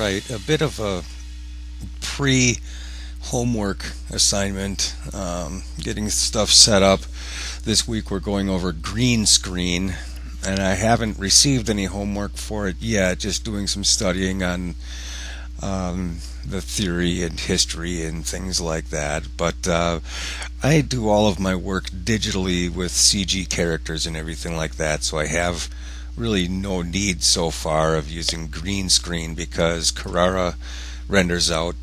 Alright, a bit of a pre-homework assignment, getting stuff set up. This week we're going over green screen, and I haven't received any homework for it yet, just doing some studying on the theory and history and things like that. But I do all of my work digitally with CG characters and everything like that, so I have really no need so far of using green screen because Carrara renders out,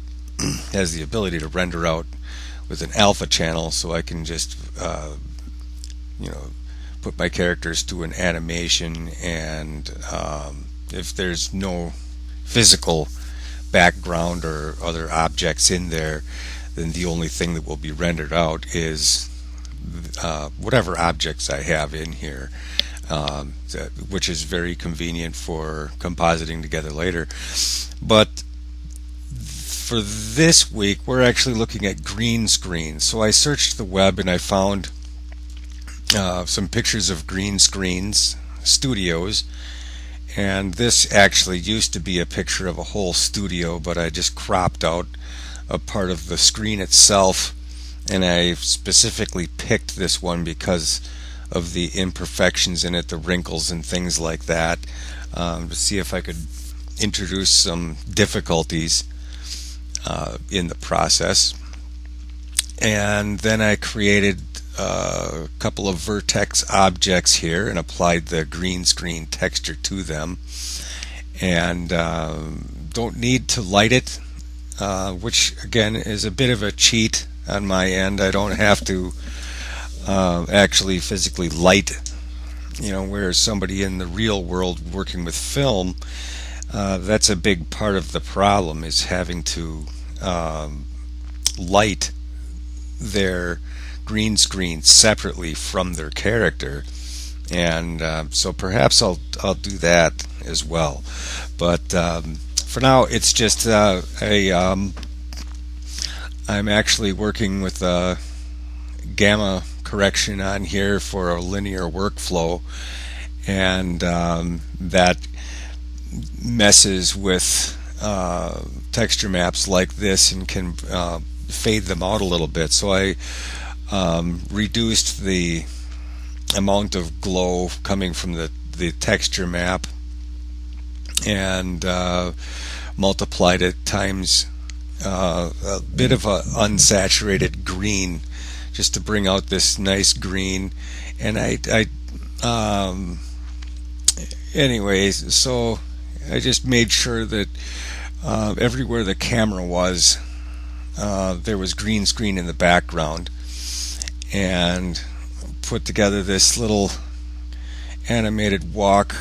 has the ability to render out with an alpha channel, so I can just put my characters to an animation, and if there's no physical background or other objects in there, then the only thing that will be rendered out is whatever objects I have in here, which is very convenient for compositing together later. But for this week, we're actually looking at green screen. So I searched the web and I found some pictures of green screens studios, and this actually used to be a picture of a whole studio, but I just cropped out a part of the screen itself, and I specifically picked this one because of the imperfections in it, the wrinkles and things like that, to see if I could introduce some difficulties in the process. And then I created a couple of vertex objects here and applied the green screen texture to them, and don't need to light it, which again is a bit of a cheat on my end. I don't have to actually physically light, whereas somebody in the real world working with film, that's a big part of the problem, is having to light their green screen separately from their character, and so perhaps I'll do that as well. But for now, it's just I'm actually working with a gamma correction on here for a linear workflow, and that messes with texture maps like this and can fade them out a little bit. So I reduced the amount of glow coming from the texture map and multiplied it times a bit of a unsaturated green, just to bring out this nice green. And anyways, so I just made sure that everywhere the camera was, there was green screen in the background, and put together this little animated walk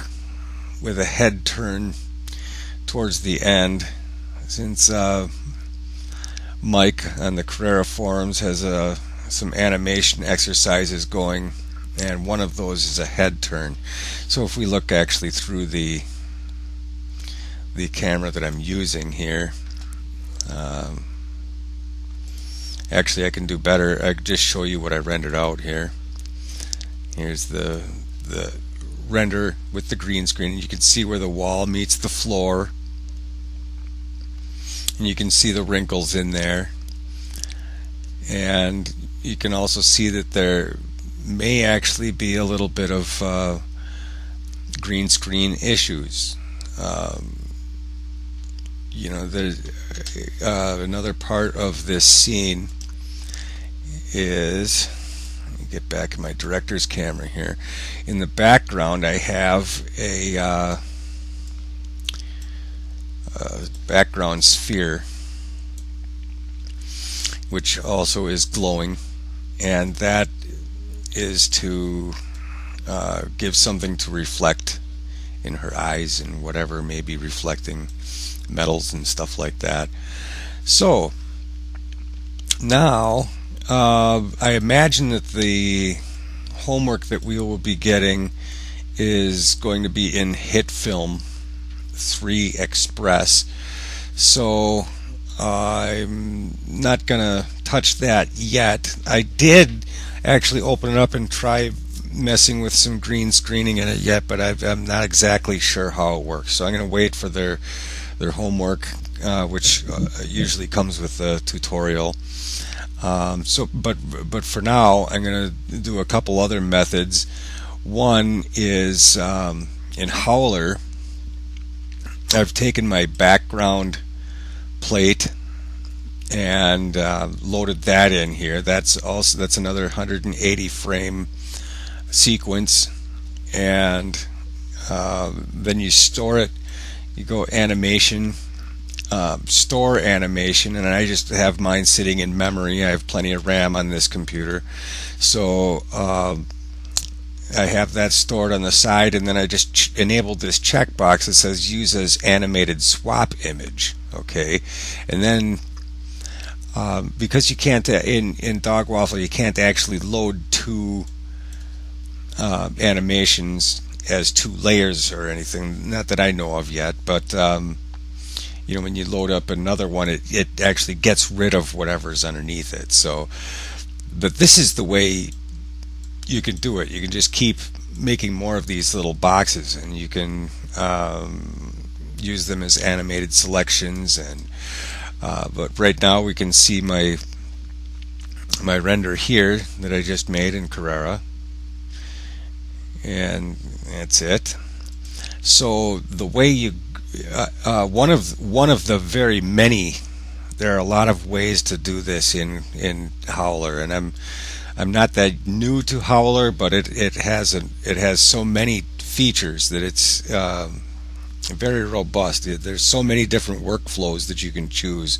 with a head turn towards the end, since Mike on the Carrara forums has some animation exercises going, and one of those is a head turn. So if we look actually through the camera that I'm using here, actually I can do better. I can just show you what I rendered out here. Here's the render with the green screen. You can see where the wall meets the floor, and you can see the wrinkles in there, and you can also see that there may actually be a little bit of green screen issues. There's another part of this scene is, let me get back in my director's camera here. In the background I have a background sphere, which also is glowing, and that is to give something to reflect in her eyes and whatever may be reflecting metals and stuff like that. So now I imagine that the homework that we will be getting is going to be in HitFilm 3 Express, so I'm not gonna touch that yet. I did actually open it up and try messing with some green screening in it yet, but I'm not exactly sure how it works, so I'm going to wait for their their homework, which usually comes with a tutorial. But for now, I'm going to do a couple other methods. One is in Howler, I've taken my background plate and loaded that in here. That's another 180 frame sequence, and then you store it. You go animation, store animation, and I just have mine sitting in memory. I have plenty of RAM on this computer, so I have that stored on the side, and then I just enabled this checkbox that says use as animated swap image. Okay, and then because you can't in Dog Waffle, you can't actually load two animations as two layers or anything, not that I know of yet, but you know, when you load up another one, it actually gets rid of whatever's underneath it. So, but this is the way you can do it. You can just keep making more of these little boxes, and you can use them as animated selections. And but right now we can see my render here that I just made in Carrara, and that's it. So the way you one of the very many, there are a lot of ways to do this in Howler, and I'm not that new to Howler, but it has so many features that it's very robust. There's so many different workflows that you can choose,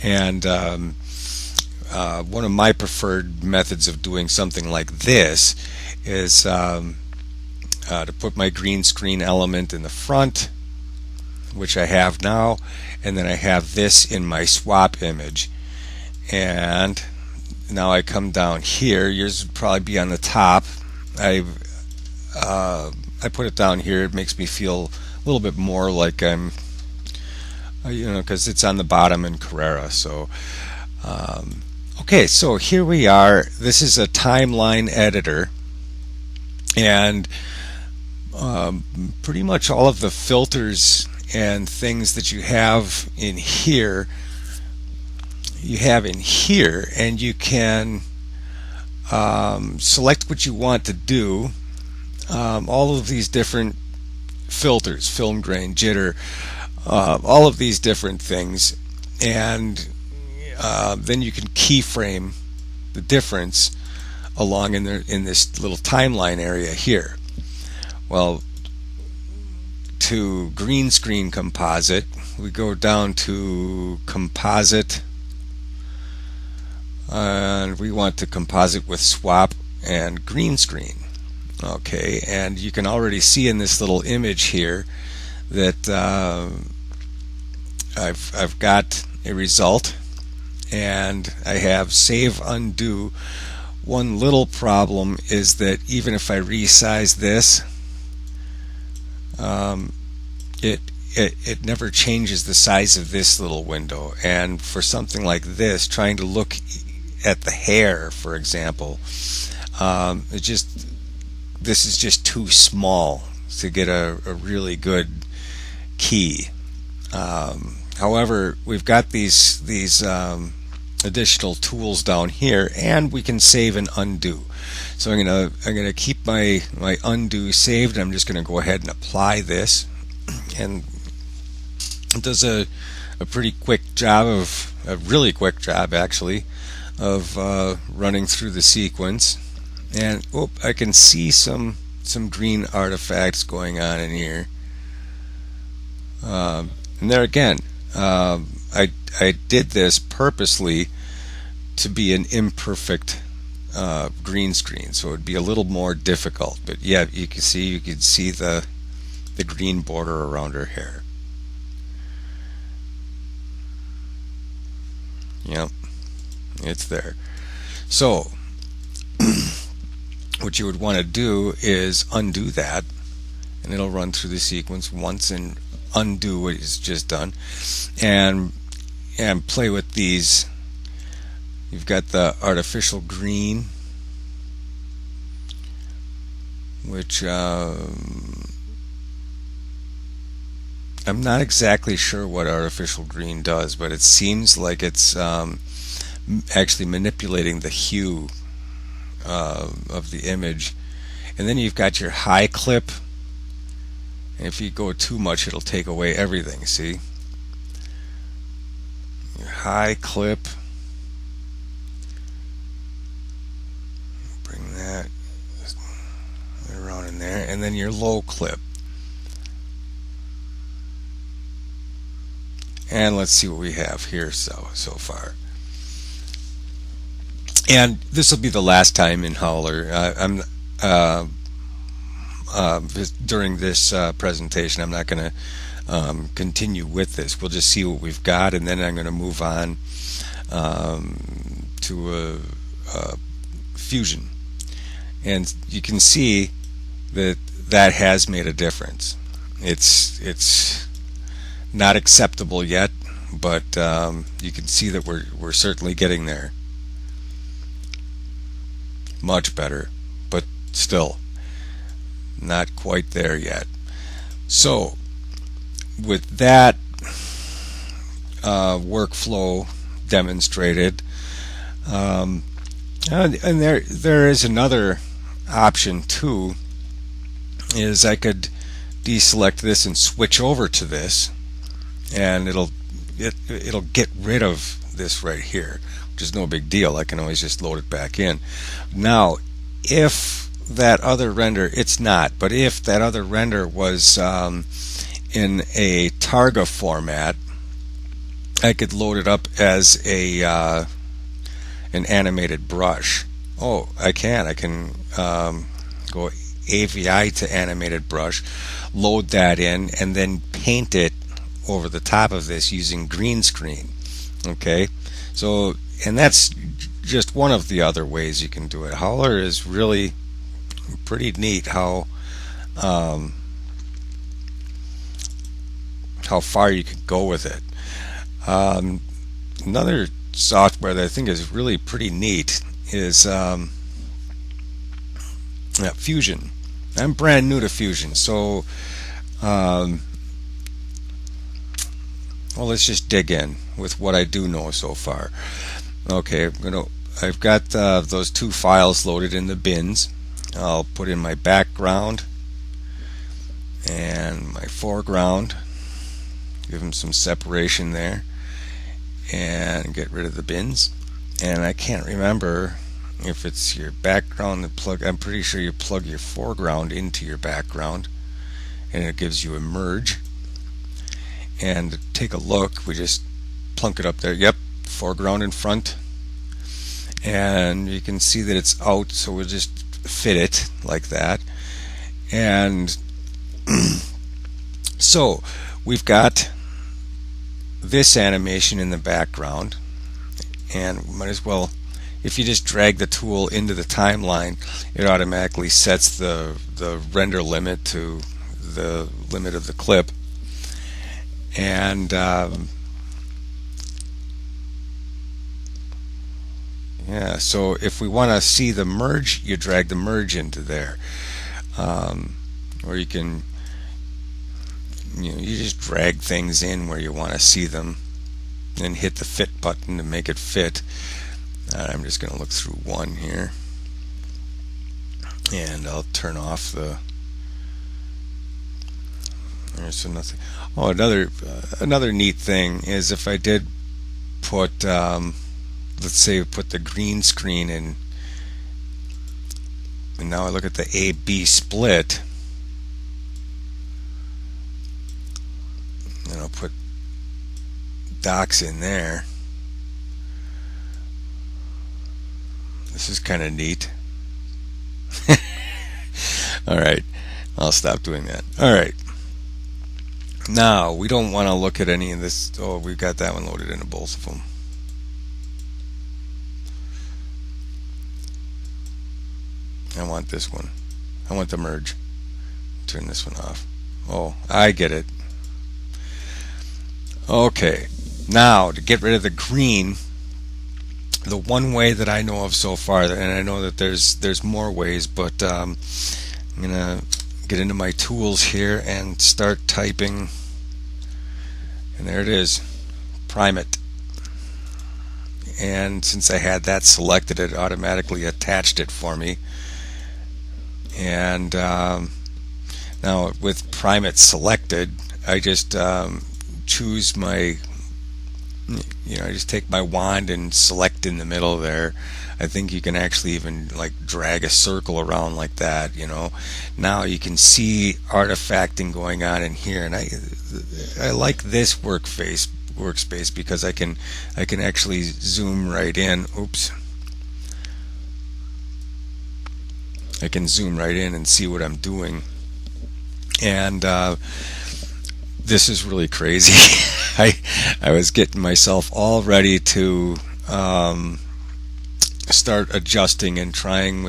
and one of my preferred methods of doing something like this is to put my green screen element in the front, which I have now, and then I have this in my swap image. And now I come down here. Yours would probably be on the top. I put it down here. It makes me feel a little bit more like I'm, you know, because it's on the bottom in Carrara. So okay, so here we are. This is a timeline editor, and pretty much all of the filters and things that you have in here, and you can select what you want to do. All of these different filters, film grain, jitter, all of these different things, and then you can keyframe the difference along in this little timeline area here. Well, to green screen composite, we go down to composite, and we want to composite with swap and green screen. Okay, and you can already see in this little image here that I've got a result, and I have save undo. One little problem is that even if I resize this, it never changes the size of this little window. And for something like this, trying to look at the hair, for example, this is just too small to get a really good key. However, we've got these additional tools down here, and we can save and undo. So I'm gonna keep my undo saved. I'm just gonna go ahead and apply this, and it does a pretty quick job a really quick job actually of running through the sequence. And I can see some green artifacts going on in here. And there again, I did this purposely to be an imperfect green screen, so it would be a little more difficult. But yeah, you can see the green border around her hair. Yep, it's there. So what you would want to do is undo that, and it'll run through the sequence once and undo what it's just done, and play with these. You've got the artificial green, which I'm not exactly sure what artificial green does, but it seems like it's actually manipulating the hue of the image. And then you've got your high clip, and if you go too much, it'll take away everything. See? Your high clip, bring that around in there, and then your low clip. And let's see what we have here so far. And this will be the last time in Howler. During this presentation, I'm not going to continue with this. We'll just see what we've got, and then I'm going to move on to fusion. And you can see that that has made a difference. It's not acceptable yet, but you can see that we're certainly getting there. Much better, but still not quite there yet. So with that workflow demonstrated, and there is another option too, is I could deselect this and switch over to this, and it'll get rid of this right here, which is no big deal. I can always just load it back in. Now, if that other render, it's not, but if that other render was in a Targa format, I could load it up as an animated brush. Oh, I can go AVI to animated brush, load that in, and then paint it over the top of this using green screen. Okay, so, and that's just one of the other ways you can do it. Howler is really pretty neat how far you can go with it. Another software that I think is really pretty neat is Fusion. I'm brand new to Fusion, so well, let's just dig in with what I do know so far. Okay, I've got those two files loaded in the bins. I'll put in my background and my foreground, give them some separation there, and get rid of the bins. And I can't remember if it's your background that plug. I'm pretty sure you plug your foreground into your background, and it gives you a merge. And to take a look, we just plunk it up there. Yep, foreground in front, and you can see that it's out, so we'll just fit it like that. And so we've got this animation in the background, and might as well, if you just drag the tool into the timeline, it automatically sets the render limit to the limit of the clip. And yeah, so if we want to see the merge, you drag the merge into there, or you can, you just drag things in where you want to see them, and hit the fit button to make it fit. I'm just going to look through one here, and I'll turn off the. There's nothing. Oh, another neat thing is if I did put, let's say, put the green screen in, and now I look at the A/B split, and I'll put docs in there. This is kind of neat. Alright, I'll stop doing that. Alright, now we don't want to look at any of this. Oh, we've got that one loaded into both of them. I want this one. I want the merge. Turn this one off. Oh, I get it. Okay, now to get rid of the green, the one way that I know of so far, and I know that there's more ways, but I'm gonna get into my tools here and start typing And there it is, prime it. And since I had that selected, it automatically attached it for me. And now with prime it selected, I just choose my, I just take my wand and select in the middle there. I think you can actually even like drag a circle around like that. Now you can see artifacting going on in here, and I like this workspace because I can actually zoom right in. Oops. I can zoom right in and see what I'm doing. And this is really crazy. I was getting myself all ready to start adjusting and trying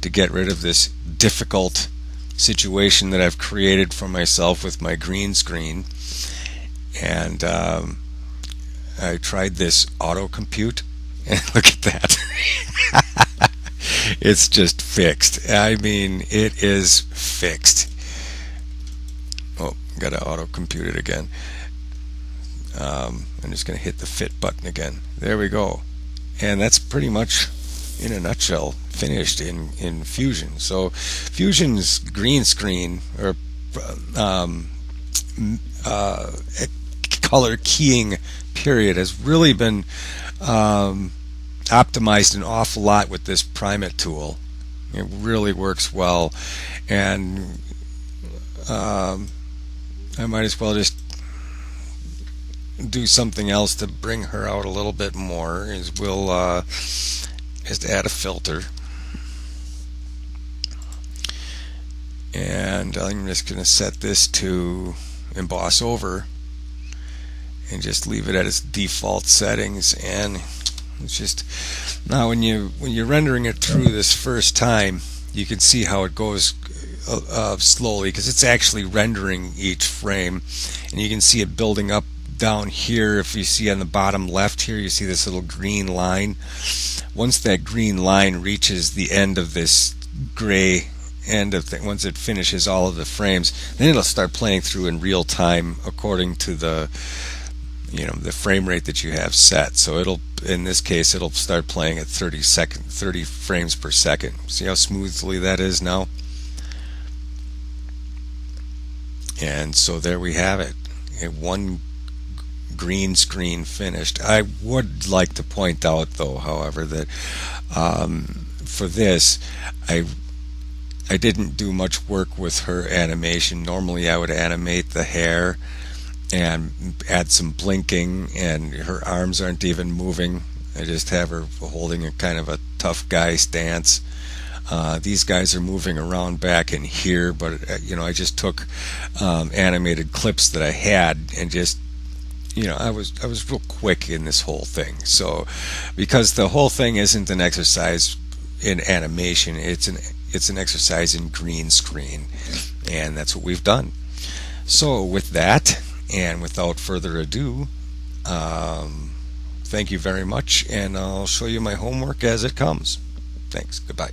to get rid of this difficult situation that I've created for myself with my green screen. And I tried this auto compute, and look at that. It's just fixed. I mean, it is fixed. Oh, gotta auto compute it again. I'm just gonna hit the fit button again. There we go. And that's pretty much, in a nutshell, finished in Fusion. So Fusion's green screen, or color keying period, has really been optimized an awful lot with this prime it tool. It really works well, and I might as well just do something else to bring her out a little bit more. Is we'll just add a filter, and I'm just going to set this to emboss over and just leave it at its default settings. And it's just, now when you're rendering it through this first time, you can see how it goes slowly, because it's actually rendering each frame, and you can see it building up down here. If you see on the bottom left here, you see this little green line. Once that green line reaches the end of this gray end of thing, once it finishes all of the frames, then it'll start playing through in real time according to the the frame rate that you have set. So it'll, in this case, it'll start playing at 30 frames per second. See how smoothly that is now? And so there we have it. One green screen finished. I would like to point out, though, however, that for this, I didn't do much work with her animation. Normally I would animate the hair and add some blinking, and her arms aren't even moving. I just have her holding a kind of a tough guy stance. These guys are moving around back in here, but I just took animated clips that I had and just I was real quick in this whole thing. So because the whole thing isn't an exercise in animation, it's an exercise in green screen, and that's what we've done. So with that, and without further ado, thank you very much, and I'll show you my homework as it comes. Thanks. Goodbye.